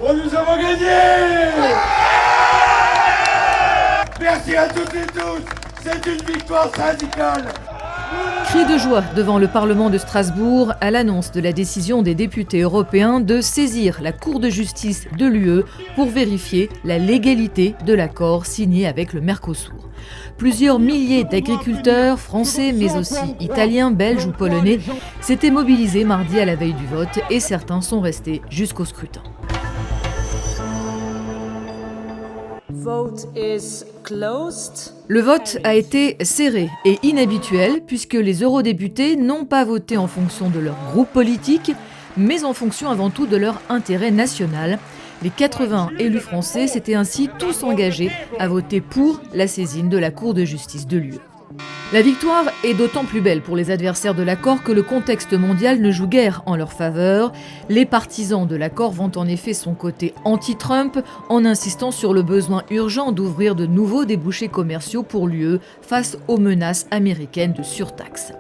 Oh, nous avons gagné! Merci à toutes et tous, c'est une victoire syndicale. Cri de joie devant le Parlement de Strasbourg à l'annonce de la décision des députés européens de saisir la Cour de justice de l'UE pour vérifier la légalité de l'accord signé avec le Mercosur. Plusieurs milliers d'agriculteurs, français mais aussi italiens, belges ou polonais, s'étaient mobilisés mardi à la veille du vote et certains sont restés jusqu'au scrutin. Le vote a été serré et inhabituel puisque les eurodéputés n'ont pas voté en fonction de leur groupe politique, mais en fonction avant tout de leur intérêt national. Les 80 élus français s'étaient ainsi tous engagés à voter pour la saisine de la Cour de justice de l'UE. La victoire est d'autant plus belle pour les adversaires de l'accord que le contexte mondial ne joue guère en leur faveur. Les partisans de l'accord vont en effet son côté anti-Trump en insistant sur le besoin urgent d'ouvrir de nouveaux débouchés commerciaux pour l'UE face aux menaces américaines de surtaxe.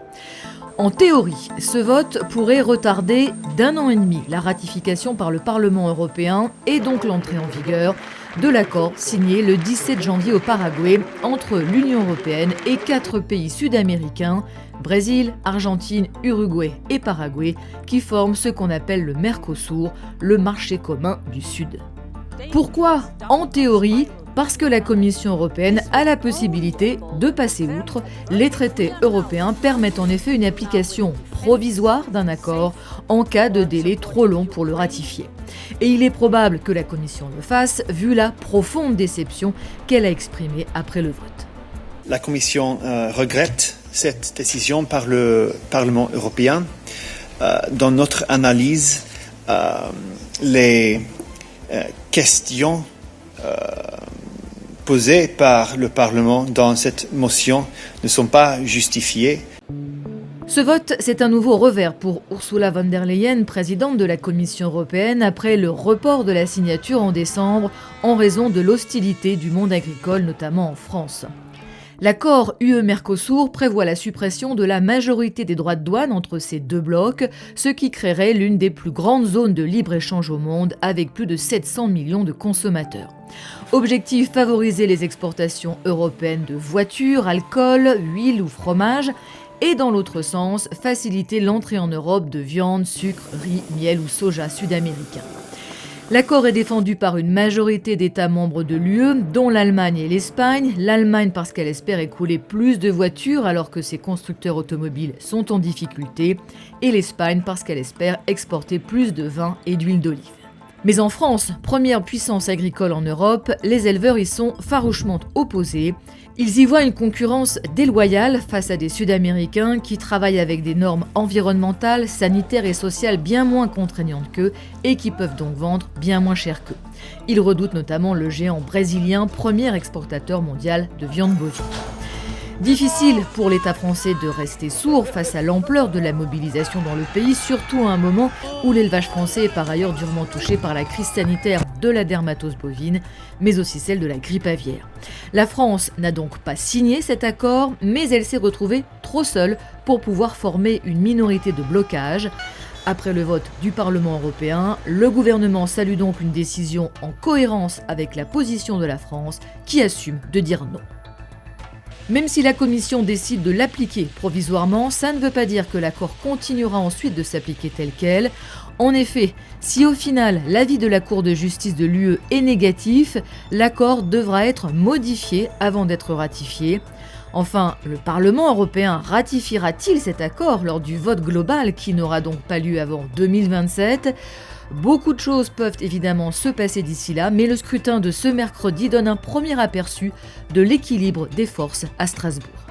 En théorie, ce vote pourrait retarder d'1 an et demi la ratification par le Parlement européen et donc l'entrée en vigueur de l'accord signé le 17 janvier au Paraguay entre l'Union européenne et 4 pays sud-américains, Brésil, Argentine, Uruguay et Paraguay, qui forment ce qu'on appelle le Mercosur, le marché commun du Sud. Pourquoi en théorie ? Parce que la Commission européenne a la possibilité de passer outre. Les traités européens permettent en effet une application provisoire d'un accord en cas de délai trop long pour le ratifier. Et il est probable que la Commission le fasse, vu la profonde déception qu'elle a exprimée après le vote. La Commission regrette cette décision par le Parlement européen. Dans notre analyse, les questions posées par le Parlement dans cette motion ne sont pas justifiées. Ce vote, c'est un nouveau revers pour Ursula von der Leyen, présidente de la Commission européenne, après le report de la signature en décembre en raison de l'hostilité du monde agricole, notamment en France. L'accord UE-Mercosur prévoit la suppression de la majorité des droits de douane entre ces deux blocs, ce qui créerait l'une des plus grandes zones de libre-échange au monde avec plus de 700 millions de consommateurs. Objectif, favoriser les exportations européennes de voitures, alcool, huile ou fromage et dans l'autre sens, faciliter l'entrée en Europe de viande, sucre, riz, miel ou soja sud-américain. L'accord est défendu par une majorité d'États membres de l'UE, dont l'Allemagne et l'Espagne. L'Allemagne parce qu'elle espère écouler plus de voitures alors que ses constructeurs automobiles sont en difficulté. Et l'Espagne parce qu'elle espère exporter plus de vin et d'huile d'olive. Mais en France, première puissance agricole en Europe, les éleveurs y sont farouchement opposés. Ils y voient une concurrence déloyale face à des Sud-Américains qui travaillent avec des normes environnementales, sanitaires et sociales bien moins contraignantes qu'eux et qui peuvent donc vendre bien moins cher qu'eux. Ils redoutent notamment le géant brésilien, premier exportateur mondial de viande bovine. Difficile pour l'État français de rester sourd face à l'ampleur de la mobilisation dans le pays, surtout à un moment où l'élevage français est par ailleurs durement touché par la crise sanitaire de la dermatose bovine, mais aussi celle de la grippe aviaire. La France n'a donc pas signé cet accord, mais elle s'est retrouvée trop seule pour pouvoir former une minorité de blocage. Après le vote du Parlement européen, le gouvernement salue donc une décision en cohérence avec la position de la France qui assume de dire non. Même si la Commission décide de l'appliquer provisoirement, ça ne veut pas dire que l'accord continuera ensuite de s'appliquer tel quel. En effet, si au final l'avis de la Cour de justice de l'UE est négatif, l'accord devra être modifié avant d'être ratifié. Enfin, le Parlement européen ratifiera-t-il cet accord lors du vote global qui n'aura donc pas lieu avant 2027 ? Beaucoup de choses peuvent évidemment se passer d'ici là, mais le scrutin de ce mercredi donne un premier aperçu de l'équilibre des forces à Strasbourg.